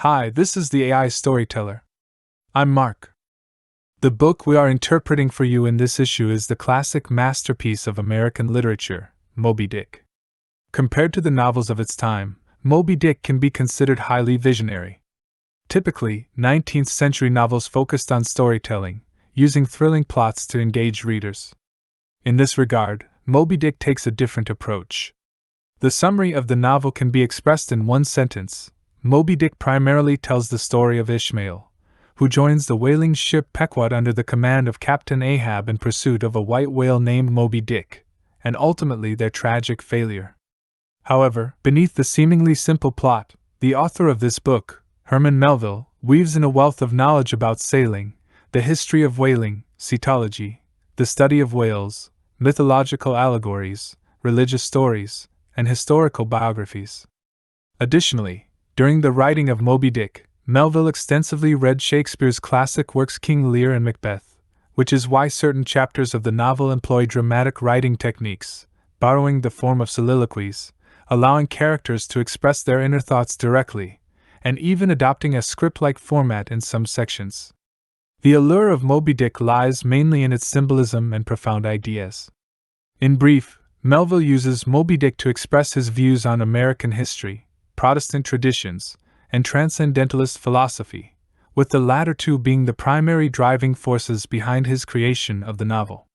Hi, this is the AI Storyteller. I'm Mark. The book we are interpreting for you in this issue is the classic masterpiece of American literature, Moby-Dick. Compared to the novels of its time, Moby-Dick can be considered highly visionary. Typically, 19th century novels focused on storytelling, using thrilling plots to engage readers. In this regard, Moby-Dick takes a different approach. The summary of the novel can be expressed in one sentence. Moby-Dick primarily tells the story of Ishmael, who joins the whaling ship Pequod under the command of Captain Ahab in pursuit of a white whale named Moby-Dick, and ultimately their tragic failure. However, beneath the seemingly simple plot, the author of this book, Herman Melville, weaves in a wealth of knowledge about sailing, the history of whaling, cetology, the study of whales, mythological allegories, religious stories, and historical biographies. Additionally, during the writing of Moby-Dick, Melville extensively read Shakespeare's classic works King Lear and Macbeth, which is why certain chapters of the novel employ dramatic writing techniques, borrowing the form of soliloquies, allowing characters to express their inner thoughts directly, and even adopting a script-like format in some sections. The allure of Moby-Dick lies mainly in its symbolism and profound ideas. In brief, Melville uses Moby-Dick to express his views on American history, Protestant traditions, and transcendentalist philosophy, with the latter two being the primary driving forces behind his creation of the novel.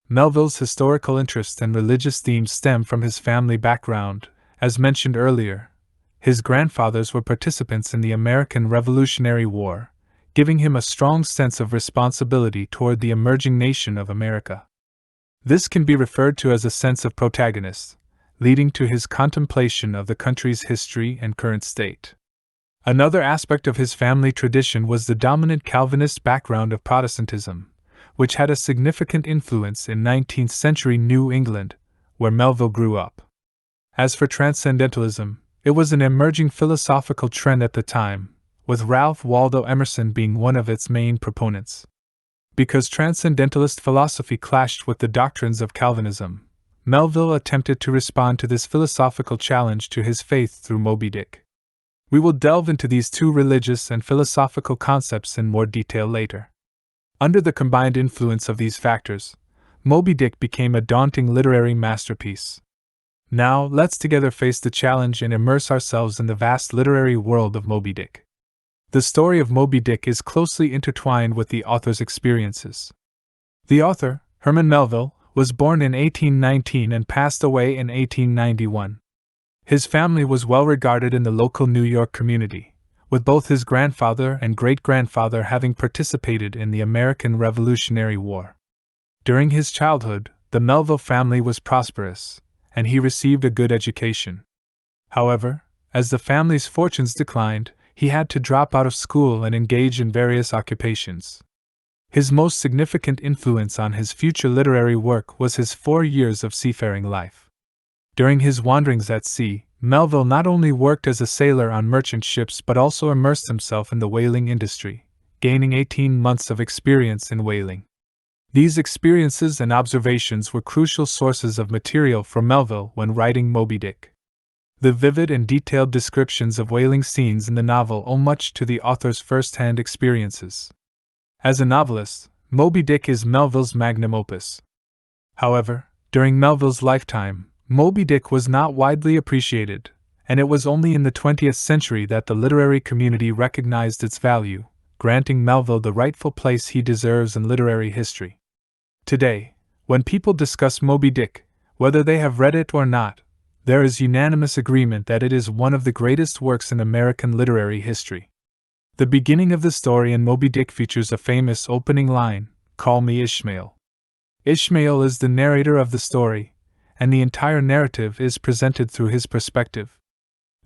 Melville's historical interest and religious themes stem from his family background. As mentioned earlier, his grandfathers were participants in the American Revolutionary War, giving him a strong sense of responsibility toward the emerging nation of America. This can be referred to as a sense of protagonist, leading to his contemplation of the country's history and current state. Another aspect of his family tradition was the dominant Calvinist background of Protestantism, which had a significant influence in 19th century New England, where Melville grew up. As for transcendentalism, it was an emerging philosophical trend at the time, with Ralph Waldo Emerson being one of its main proponents. Because transcendentalist philosophy clashed with the doctrines of Calvinism, Melville attempted to respond to this philosophical challenge to his faith through Moby-Dick. We will delve into these two religious and philosophical concepts in more detail later. Under the combined influence of these factors, Moby-Dick became a daunting literary masterpiece. Now, let's together face the challenge and immerse ourselves in the vast literary world of Moby-Dick. The story of Moby-Dick is closely intertwined with the author's experiences. The author, Herman Melville, was born in 1819 and passed away in 1891. His family was well regarded in the local New York community, with both his grandfather and great-grandfather having participated in the American Revolutionary War. During his childhood, the Melville family was prosperous, and he received a good education. However, as the family's fortunes declined, he had to drop out of school and engage in various occupations. His most significant influence on his future literary work was his 4 years of seafaring life. During his wanderings at sea, Melville not only worked as a sailor on merchant ships but also immersed himself in the whaling industry, gaining 18 months of experience in whaling. These experiences and observations were crucial sources of material for Melville when writing Moby-Dick. The vivid and detailed descriptions of whaling scenes in the novel owe much to the author's first-hand experiences. As a novelist, Moby-Dick is Melville's magnum opus. However, during Melville's lifetime, Moby-Dick was not widely appreciated, and it was only in the 20th century that the literary community recognized its value, granting Melville the rightful place he deserves in literary history. Today, when people discuss Moby-Dick, whether they have read it or not, there is unanimous agreement that it is one of the greatest works in American literary history. The beginning of the story in Moby-Dick features a famous opening line, "Call me Ishmael." Ishmael is the narrator of the story, and the entire narrative is presented through his perspective.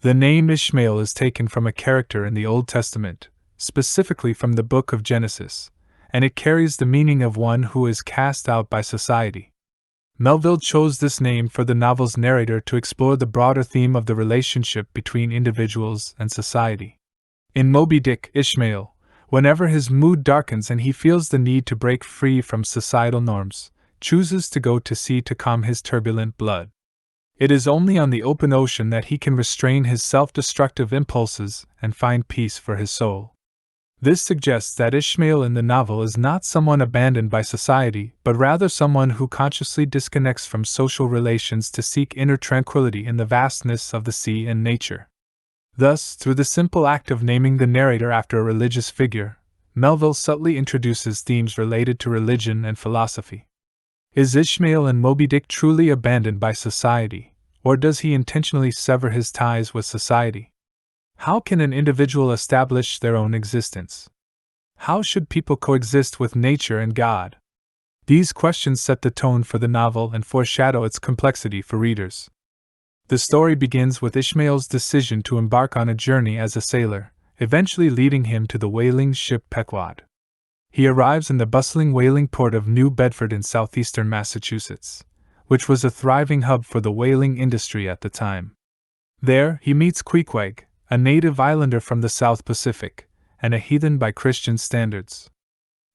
The name Ishmael is taken from a character in the Old Testament, specifically from the book of Genesis, and it carries the meaning of one who is cast out by society. Melville chose this name for the novel's narrator to explore the broader theme of the relationship between individuals and society. In Moby-Dick, Ishmael, whenever his mood darkens and he feels the need to break free from societal norms, chooses to go to sea to calm his turbulent blood. It is only on the open ocean that he can restrain his self-destructive impulses and find peace for his soul. This suggests that Ishmael in the novel is not someone abandoned by society, but rather someone who consciously disconnects from social relations to seek inner tranquility in the vastness of the sea and nature. Thus, through the simple act of naming the narrator after a religious figure, Melville subtly introduces themes related to religion and philosophy. Is Ishmael in Moby-Dick truly abandoned by society, or does he intentionally sever his ties with society? How can an individual establish their own existence? How should people coexist with nature and God? These questions set the tone for the novel and foreshadow its complexity for readers. The story begins with Ishmael's decision to embark on a journey as a sailor, eventually leading him to the whaling ship Pequod. He arrives in the bustling whaling port of New Bedford in southeastern Massachusetts, which was a thriving hub for the whaling industry at the time. There, he meets Queequeg, a native islander from the South Pacific, and a heathen by Christian standards.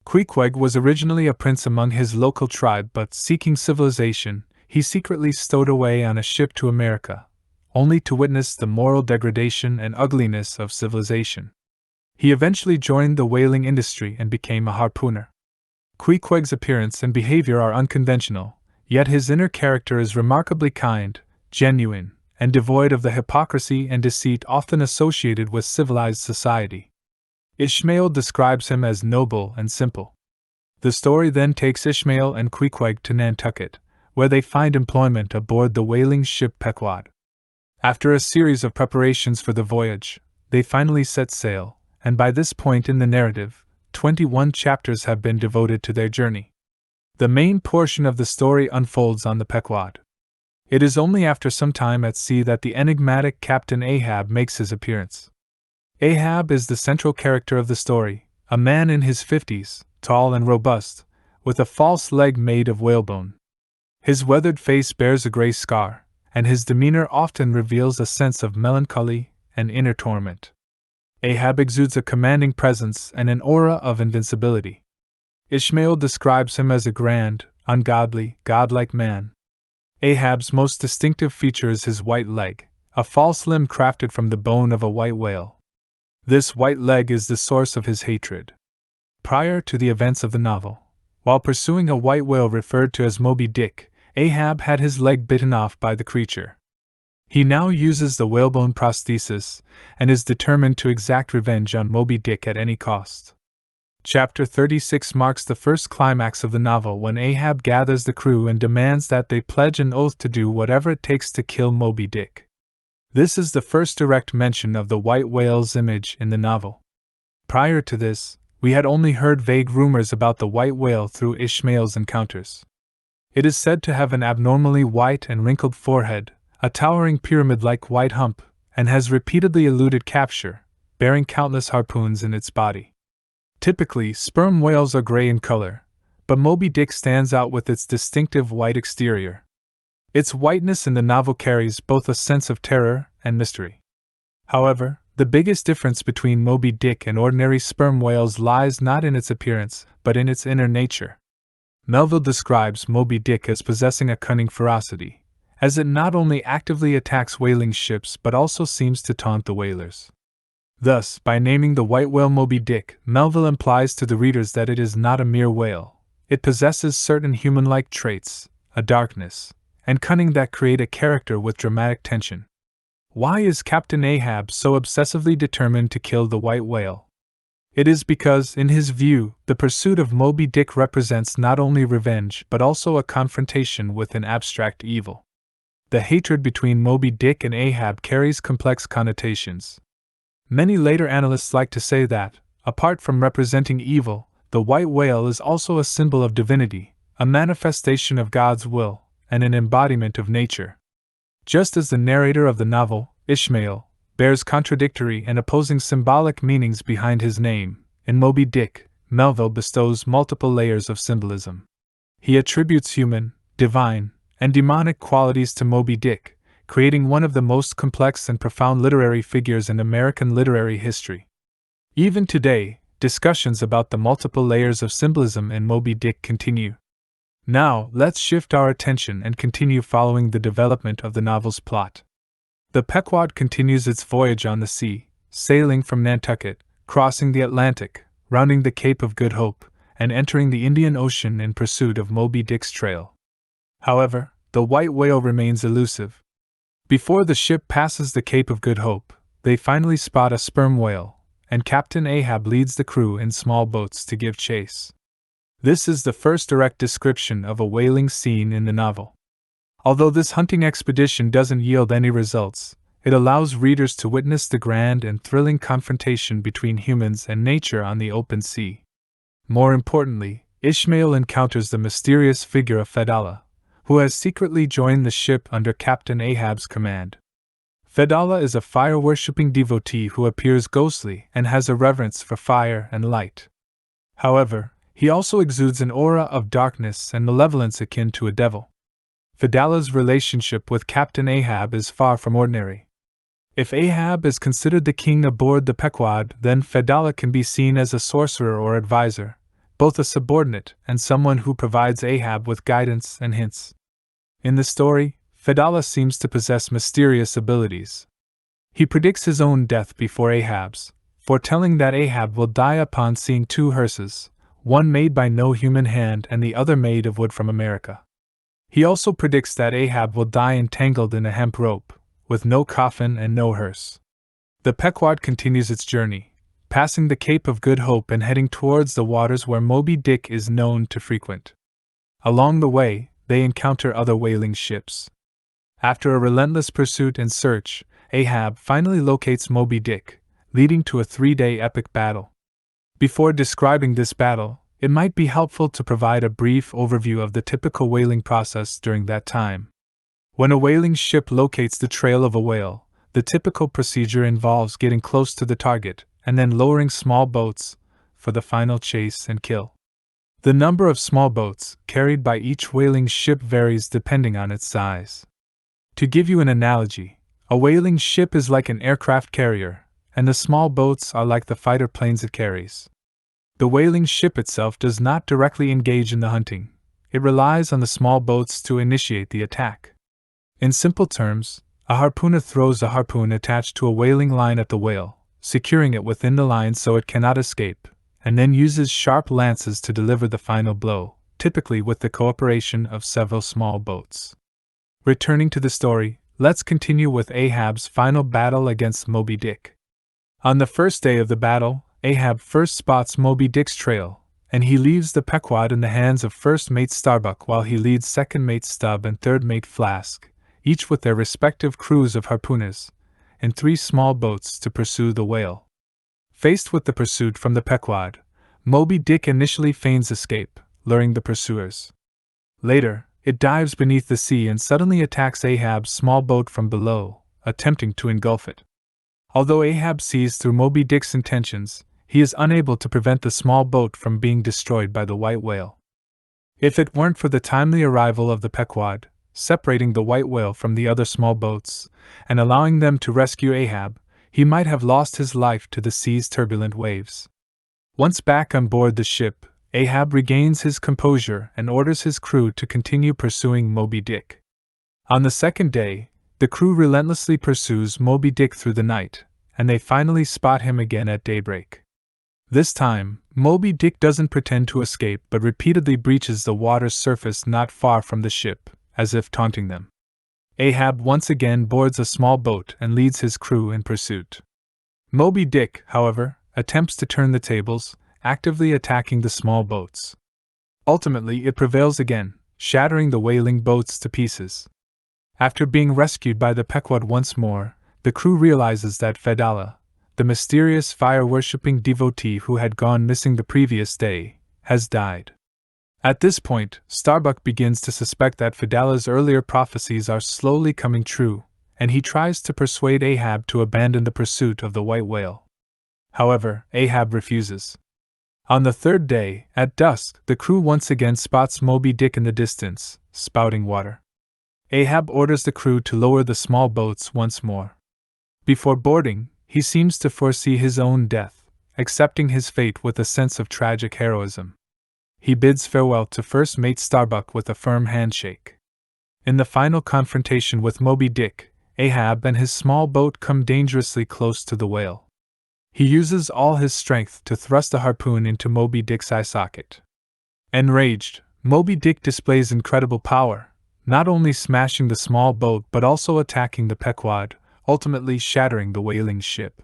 Queequeg was originally a prince among his local tribe, but seeking civilization, he secretly stowed away on a ship to America, only to witness the moral degradation and ugliness of civilization. He eventually joined the whaling industry and became a harpooner. Queequeg's appearance and behavior are unconventional, yet his inner character is remarkably kind, genuine, and devoid of the hypocrisy and deceit often associated with civilized society. Ishmael describes him as noble and simple. The story then takes Ishmael and Queequeg to Nantucket, where they find employment aboard the whaling ship Pequod. After a series of preparations for the voyage, they finally set sail, and by this point in the narrative, 21 chapters have been devoted to their journey. The main portion of the story unfolds on the Pequod. It is only after some time at sea that the enigmatic Captain Ahab makes his appearance. Ahab is the central character of the story, a man in his 50s, tall and robust, with a false leg made of whalebone. His weathered face bears a gray scar, and his demeanor often reveals a sense of melancholy and inner torment. Ahab exudes a commanding presence and an aura of invincibility. Ishmael describes him as a grand, ungodly, godlike man. Ahab's most distinctive feature is his white leg, a false limb crafted from the bone of a white whale. This white leg is the source of his hatred. Prior to the events of the novel, while pursuing a white whale referred to as Moby-Dick, Ahab had his leg bitten off by the creature. He now uses the whalebone prosthesis and is determined to exact revenge on Moby-Dick at any cost. Chapter 36 marks the first climax of the novel when Ahab gathers the crew and demands that they pledge an oath to do whatever it takes to kill Moby-Dick. This is the first direct mention of the white whale's image in the novel. Prior to this, we had only heard vague rumors about the white whale through Ishmael's encounters. It is said to have an abnormally white and wrinkled forehead, a towering pyramid-like white hump, and has repeatedly eluded capture, bearing countless harpoons in its body. Typically, sperm whales are gray in color, but Moby-Dick stands out with its distinctive white exterior. Its whiteness in the novel carries both a sense of terror and mystery. However, the biggest difference between Moby-Dick and ordinary sperm whales lies not in its appearance, but in its inner nature. Melville describes Moby-Dick as possessing a cunning ferocity, as it not only actively attacks whaling ships but also seems to taunt the whalers. Thus, by naming the white whale Moby-Dick, Melville implies to the readers that it is not a mere whale. It possesses certain human-like traits, a darkness, and cunning that create a character with dramatic tension. Why is Captain Ahab so obsessively determined to kill the white whale? It is because, in his view, the pursuit of Moby-Dick represents not only revenge but also a confrontation with an abstract evil. The hatred between Moby-Dick and Ahab carries complex connotations. Many later analysts like to say that, apart from representing evil, the white whale is also a symbol of divinity, a manifestation of God's will, and an embodiment of nature. Just as the narrator of the novel, Ishmael, bears contradictory and opposing symbolic meanings behind his name, in Moby-Dick, Melville bestows multiple layers of symbolism. He attributes human, divine, and demonic qualities to Moby-Dick, creating one of the most complex and profound literary figures in American literary history. Even today, discussions about the multiple layers of symbolism in Moby-Dick continue. Now, let's shift our attention and continue following the development of the novel's plot. The Pequod continues its voyage on the sea, sailing from Nantucket, crossing the Atlantic, rounding the Cape of Good Hope, and entering the Indian Ocean in pursuit of Moby-Dick's trail. However, the white whale remains elusive. Before the ship passes the Cape of Good Hope, they finally spot a sperm whale, and Captain Ahab leads the crew in small boats to give chase. This is the first direct description of a whaling scene in the novel. Although this hunting expedition doesn't yield any results, it allows readers to witness the grand and thrilling confrontation between humans and nature on the open sea. More importantly, Ishmael encounters the mysterious figure of Fedallah, who has secretly joined the ship under Captain Ahab's command. Fedallah is a fire-worshipping devotee who appears ghostly and has a reverence for fire and light. However, he also exudes an aura of darkness and malevolence akin to a devil. Fedallah's relationship with Captain Ahab is far from ordinary. If Ahab is considered the king aboard the Pequod, then Fedallah can be seen as a sorcerer or advisor, both a subordinate and someone who provides Ahab with guidance and hints. In the story, Fedallah seems to possess mysterious abilities. He predicts his own death before Ahab's, foretelling that Ahab will die upon seeing two hearses, one made by no human hand and the other made of wood from America. He also predicts that Ahab will die entangled in a hemp rope, with no coffin and no hearse. The Pequod continues its journey, passing the Cape of Good Hope and heading towards the waters where Moby-Dick is known to frequent. Along the way, they encounter other whaling ships. After a relentless pursuit and search, Ahab finally locates Moby-Dick, leading to a 3-day epic battle. Before describing this battle, it might be helpful to provide a brief overview of the typical whaling process during that time. When a whaling ship locates the trail of a whale, the typical procedure involves getting close to the target and then lowering small boats for the final chase and kill. The number of small boats carried by each whaling ship varies depending on its size. To give you an analogy, a whaling ship is like an aircraft carrier, and the small boats are like the fighter planes it carries. The whaling ship itself does not directly engage in the hunting. It relies on the small boats to initiate the attack. In simple terms, a harpooner throws a harpoon attached to a whaling line at the whale, securing it within the line so it cannot escape, and then uses sharp lances to deliver the final blow, typically with the cooperation of several small boats. Returning to the story, let's continue with Ahab's final battle against Moby-Dick. On the first day of the battle, Ahab first spots Moby-Dick's trail, and he leaves the Pequod in the hands of first mate Starbuck while he leads second mate Stubb and third mate Flask, each with their respective crews of harpooners, in 3 small boats to pursue the whale. Faced with the pursuit from the Pequod, Moby-Dick initially feigns escape, luring the pursuers. Later, it dives beneath the sea and suddenly attacks Ahab's small boat from below, attempting to engulf it. Although Ahab sees through Moby-Dick's intentions, he is unable to prevent the small boat from being destroyed by the white whale. If it weren't for the timely arrival of the Pequod, separating the white whale from the other small boats, and allowing them to rescue Ahab, he might have lost his life to the sea's turbulent waves. Once back on board the ship, Ahab regains his composure and orders his crew to continue pursuing Moby-Dick. On the second day, the crew relentlessly pursues Moby-Dick through the night, and they finally spot him again at daybreak. This time, Moby-Dick doesn't pretend to escape but repeatedly breaches the water's surface not far from the ship, as if taunting them. Ahab once again boards a small boat and leads his crew in pursuit. Moby-Dick, however, attempts to turn the tables, actively attacking the small boats. Ultimately, it prevails again, shattering the whaling boats to pieces. After being rescued by the Pequod once more, the crew realizes that Fedallah, the mysterious fire-worshipping devotee who had gone missing the previous day, has died. At this point, Starbuck begins to suspect that Fedallah's earlier prophecies are slowly coming true, and he tries to persuade Ahab to abandon the pursuit of the white whale. However, Ahab refuses. On the third day, at dusk, the crew once again spots Moby-Dick in the distance, spouting water. Ahab orders the crew to lower the small boats once more. Before boarding, he seems to foresee his own death, accepting his fate with a sense of tragic heroism. he bids farewell to first mate Starbuck with a firm handshake. In the final confrontation with Moby-Dick, Ahab and his small boat come dangerously close to the whale. He uses all his strength to thrust a harpoon into Moby-Dick's eye socket. Enraged, Moby-Dick displays incredible power, not only smashing the small boat but also attacking the Pequod, ultimately shattering the whaling ship.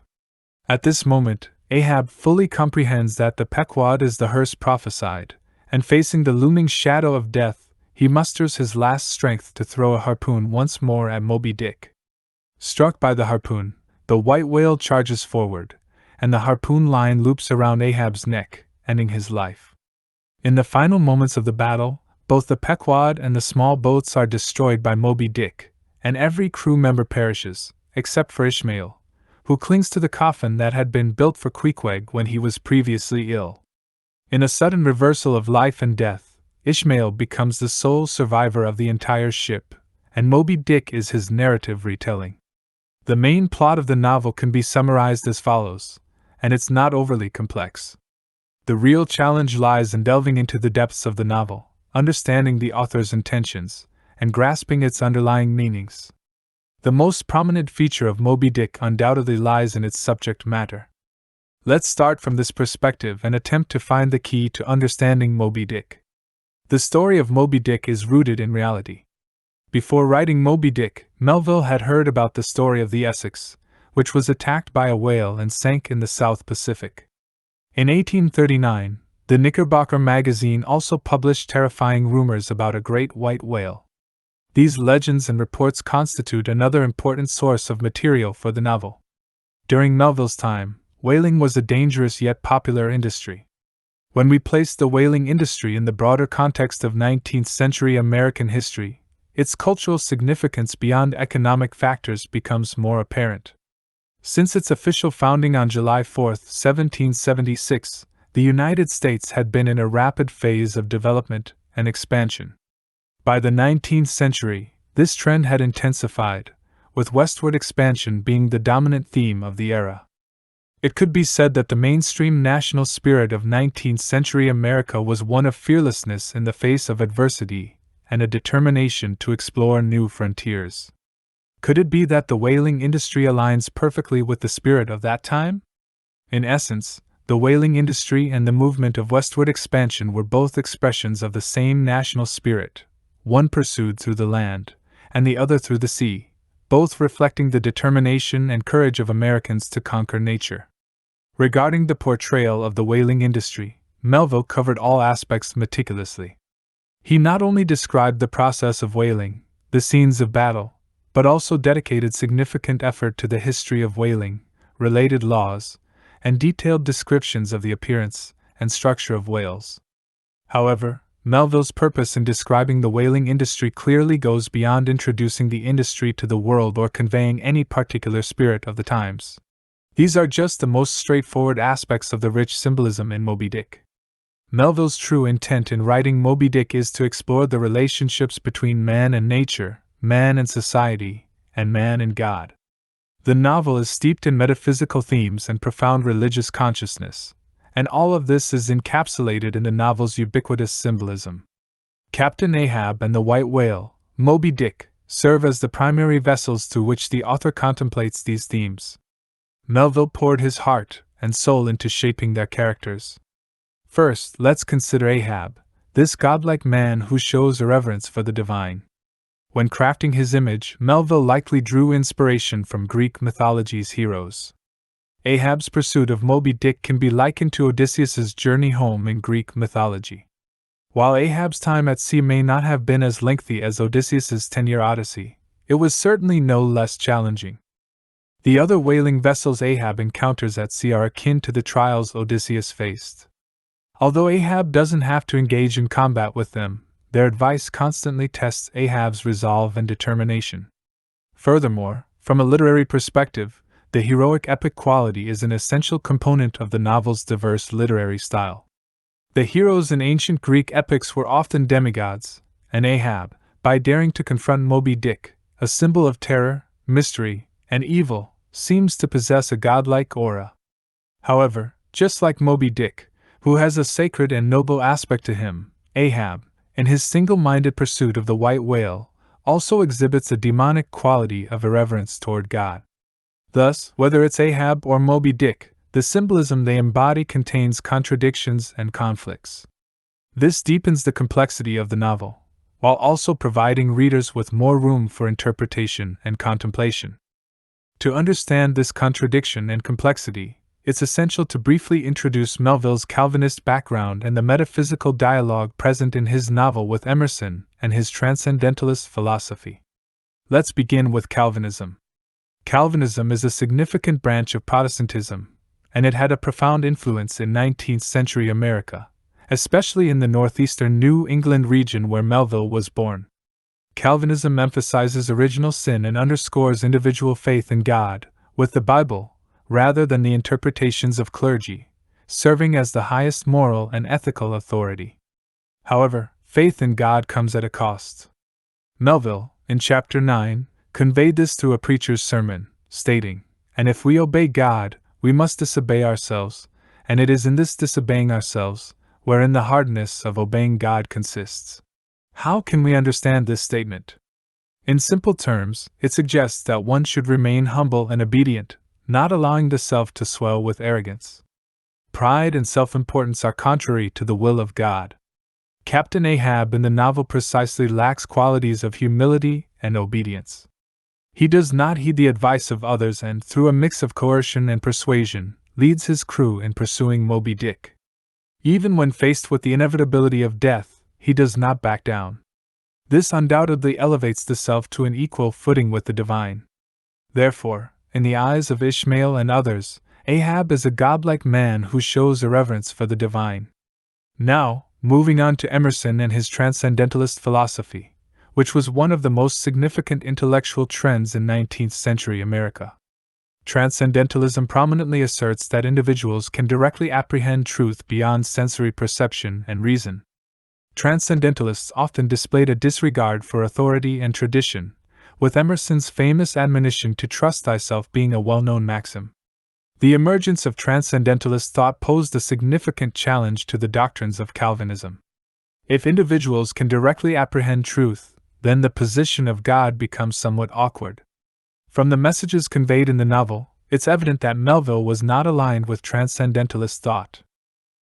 At this moment, Ahab fully comprehends that the Pequod is the hearse prophesied, and facing the looming shadow of death, he musters his last strength to throw a harpoon once more at Moby-Dick. Struck by the harpoon, the white whale charges forward, and the harpoon line loops around Ahab's neck, ending his life. In the final moments of the battle, both the Pequod and the small boats are destroyed by Moby-Dick, and every crew member perishes, except for Ishmael, who clings to the coffin that had been built for Queequeg when he was previously ill. In a sudden reversal of life and death, Ishmael becomes the sole survivor of the entire ship, and Moby-Dick is his narrative retelling. The main plot of the novel can be summarized as follows, and it's not overly complex. The real challenge lies in delving into the depths of the novel, understanding the author's intentions, and grasping its underlying meanings. The most prominent feature of Moby-Dick undoubtedly lies in its subject matter. Let's start from this perspective and attempt to find the key to understanding Moby-Dick. The story of Moby-Dick is rooted in reality. Before writing Moby-Dick, Melville had heard about the story of the Essex, which was attacked by a whale and sank in the South Pacific. In 1839, the Knickerbocker magazine also published terrifying rumors about a great white whale. These legends and reports constitute another important source of material for the novel. During Melville's time, whaling was a dangerous yet popular industry. When we place the whaling industry in the broader context of 19th-century American history, its cultural significance beyond economic factors becomes more apparent. Since its official founding on July 4, 1776, the United States had been in a rapid phase of development and expansion. By the 19th century, this trend had intensified, with westward expansion being the dominant theme of the era. It could be said that the mainstream national spirit of 19th century America was one of fearlessness in the face of adversity and a determination to explore new frontiers. Could it be that the whaling industry aligns perfectly with the spirit of that time? In essence, the whaling industry and the movement of westward expansion were both expressions of the same national spirit, one pursued through the land, and the other through the sea, both reflecting the determination and courage of Americans to conquer nature. Regarding the portrayal of the whaling industry, Melville covered all aspects meticulously. He not only described the process of whaling, the scenes of battle, but also dedicated significant effort to the history of whaling, related laws, and detailed descriptions of the appearance and structure of whales. However, Melville's purpose in describing the whaling industry clearly goes beyond introducing the industry to the world or conveying any particular spirit of the times. These are just the most straightforward aspects of the rich symbolism in Moby-Dick. Melville's true intent in writing Moby-Dick is to explore the relationships between man and nature, man and society, and man and God. The novel is steeped in metaphysical themes and profound religious consciousness, and all of this is encapsulated in the novel's ubiquitous symbolism. Captain Ahab and the white whale, Moby-Dick, serve as the primary vessels through which the author contemplates these themes. Melville poured his heart and soul into shaping their characters. First, let's consider Ahab, this godlike man who shows a reverence for the divine. When crafting his image, Melville likely drew inspiration from Greek mythology's heroes. Ahab's pursuit of Moby-Dick can be likened to Odysseus's journey home in Greek mythology. While Ahab's time at sea may not have been as lengthy as Odysseus's 10-year odyssey, it was certainly no less challenging. The other whaling vessels Ahab encounters at sea are akin to the trials Odysseus faced. Although Ahab doesn't have to engage in combat with them, their advice constantly tests Ahab's resolve and determination. Furthermore, from a literary perspective, the heroic epic quality is an essential component of the novel's diverse literary style. The heroes in ancient Greek epics were often demigods, and Ahab, by daring to confront Moby-Dick, a symbol of terror, mystery, and evil, seems to possess a godlike aura. However, just like Moby-Dick, who has a sacred and noble aspect to him. Ahab, in his single-minded pursuit of the white whale, also exhibits a demonic quality of irreverence toward God. Thus, whether it's Ahab or Moby-Dick, the symbolism they embody contains contradictions and conflicts. This deepens the complexity of the novel, while also providing readers with more room for interpretation and contemplation. To understand this contradiction and complexity, it's essential to briefly introduce Melville's Calvinist background and the metaphysical dialogue present in his novel with Emerson and his transcendentalist philosophy. Let's begin with Calvinism. Calvinism is a significant branch of Protestantism, and it had a profound influence in 19th century America, especially in the northeastern New England region where Melville was born. Calvinism emphasizes original sin and underscores individual faith in God, with the Bible, rather than the interpretations of clergy, serving as the highest moral and ethical authority. However, faith in God comes at a cost. Melville, in Chapter 9, conveyed this through a preacher's sermon, stating, "And if we obey God, we must disobey ourselves, and it is in this disobeying ourselves, wherein the hardness of obeying God consists." How can we understand this statement? In simple terms, it suggests that one should remain humble and obedient, not allowing the self to swell with arrogance. Pride and self-importance are contrary to the will of God. Captain Ahab in the novel precisely lacks qualities of humility and obedience. He does not heed the advice of others and, through a mix of coercion and persuasion, leads his crew in pursuing Moby-Dick. Even when faced with the inevitability of death, he does not back down. This undoubtedly elevates the self to an equal footing with the divine. Therefore, in the eyes of Ishmael and others, Ahab is a godlike man who shows irreverence for the divine. Now, moving on to Emerson and his transcendentalist philosophy, which was one of the most significant intellectual trends in 19th century America. Transcendentalism prominently asserts that individuals can directly apprehend truth beyond sensory perception and reason. Transcendentalists often displayed a disregard for authority and tradition, with Emerson's famous admonition to trust thyself being a well-known maxim. The emergence of transcendentalist thought posed a significant challenge to the doctrines of Calvinism. If individuals can directly apprehend truth, then the position of God becomes somewhat awkward. From the messages conveyed in the novel, it's evident that Melville was not aligned with transcendentalist thought.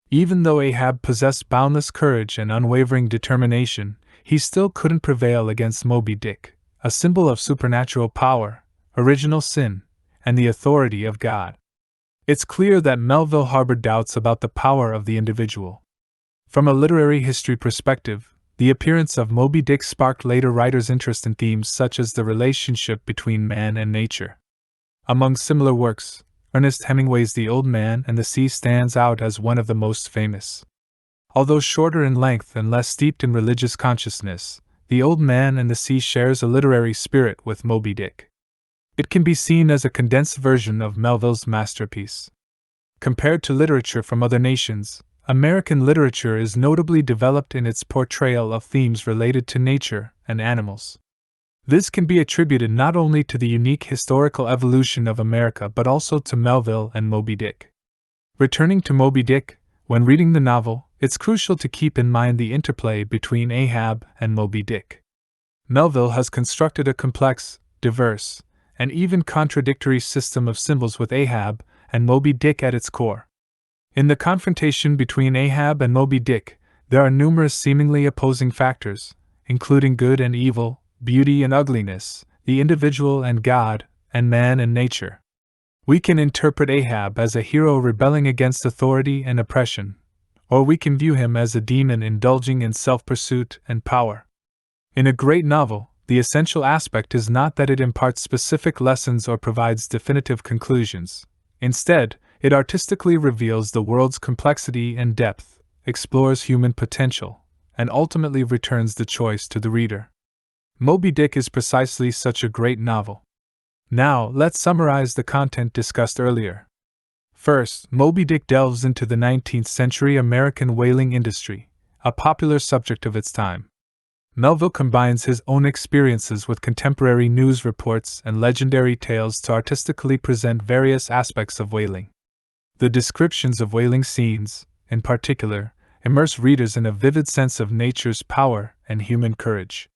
Even though Ahab possessed boundless courage and unwavering determination, he still couldn't prevail against Moby-Dick, a symbol of supernatural power, original sin, and the authority of God. It's clear that Melville harbored doubts about the power of the individual. From a literary history perspective, the appearance of Moby-Dick sparked later writers' interest in themes such as the relationship between man and nature. Among similar works, Ernest Hemingway's The Old Man and the Sea stands out as one of the most famous. Although shorter in length and less steeped in religious consciousness, The Old Man and the Sea shares a literary spirit with Moby-Dick. It can be seen as a condensed version of Melville's masterpiece. Compared to literature from other nations, American literature is notably developed in its portrayal of themes related to nature and animals. This can be attributed not only to the unique historical evolution of America but also to Melville and Moby-Dick. Returning to Moby-Dick, when reading the novel, it's crucial to keep in mind the interplay between Ahab and Moby-Dick. Melville has constructed a complex, diverse, and even contradictory system of symbols with Ahab and Moby-Dick at its core. In the confrontation between Ahab and Moby-Dick, there are numerous seemingly opposing factors, including good and evil, beauty and ugliness, the individual and God, and man and nature. We can interpret Ahab as a hero rebelling against authority and oppression, or we can view him as a demon indulging in self-pursuit and power. In a great novel, the essential aspect is not that it imparts specific lessons or provides definitive conclusions. Instead, it artistically reveals the world's complexity and depth, explores human potential, and ultimately returns the choice to the reader. Moby-Dick is precisely such a great novel. Now, let's summarize the content discussed earlier. First, Moby-Dick delves into the 19th century American whaling industry, a popular subject of its time. Melville combines his own experiences with contemporary news reports and legendary tales to artistically present various aspects of whaling. The descriptions of whaling scenes, in particular, immerse readers in a vivid sense of nature's power and human courage.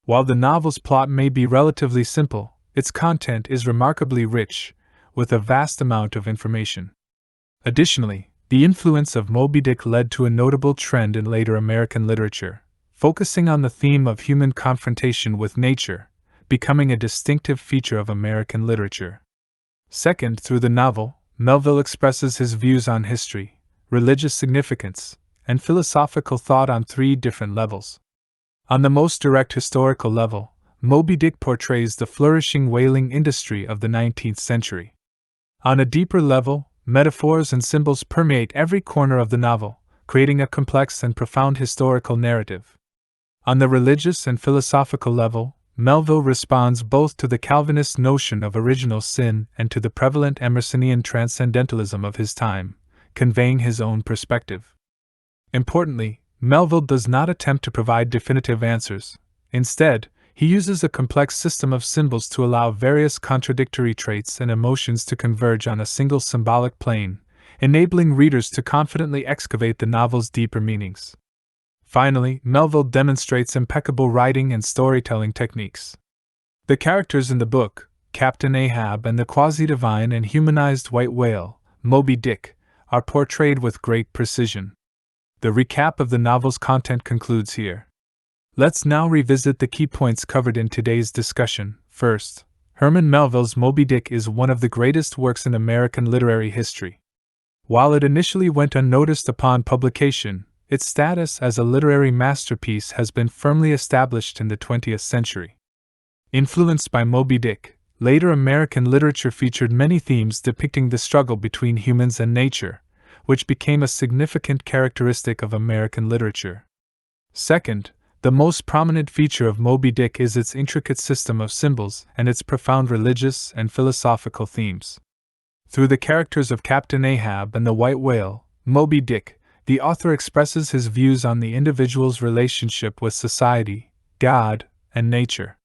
While the novel's plot may be relatively simple, its content is remarkably rich, with a vast amount of information. Additionally, the influence of Moby-Dick led to a notable trend in later American literature, focusing on the theme of human confrontation with nature, becoming a distinctive feature of American literature. Second, through the novel, Melville expresses his views on history, religious significance, and philosophical thought on three different levels. On the most direct historical level, Moby-Dick portrays the flourishing whaling industry of the 19th century. On a deeper level, metaphors and symbols permeate every corner of the novel, creating a complex and profound historical narrative. On the religious and philosophical level, Melville responds both to the Calvinist notion of original sin and to the prevalent Emersonian transcendentalism of his time, conveying his own perspective. Importantly, Melville does not attempt to provide definitive answers. Instead, he uses a complex system of symbols to allow various contradictory traits and emotions to converge on a single symbolic plane, enabling readers to confidently excavate the novel's deeper meanings. Finally, Melville demonstrates impeccable writing and storytelling techniques. The characters in the book, Captain Ahab and the quasi-divine and humanized white whale, Moby-Dick, are portrayed with great precision. The recap of the novel's content concludes here. Let's now revisit the key points covered in today's discussion. First, Herman Melville's Moby-Dick is one of the greatest works in American literary history. While it initially went unnoticed upon publication, its status as a literary masterpiece has been firmly established in the 20th century. Influenced by Moby-Dick, later American literature featured many themes depicting the struggle between humans and nature, which became a significant characteristic of American literature. Second, the most prominent feature of Moby-Dick is its intricate system of symbols and its profound religious and philosophical themes. Through the characters of Captain Ahab and the white whale, Moby-Dick, the author expresses his views on the individual's relationship with society, God, and nature.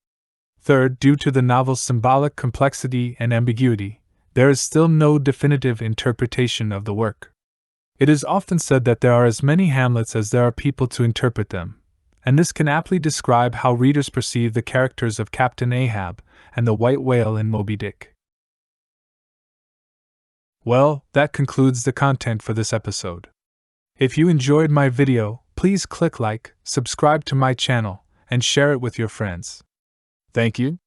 Third, due to the novel's symbolic complexity and ambiguity, there is still no definitive interpretation of the work. It is often said that there are as many Hamlets as there are people to interpret them, and this can aptly describe how readers perceive the characters of Captain Ahab and the white whale in Moby-Dick. Well, that concludes the content for this episode. If you enjoyed my video, please click like, subscribe to my channel, and share it with your friends. Thank you.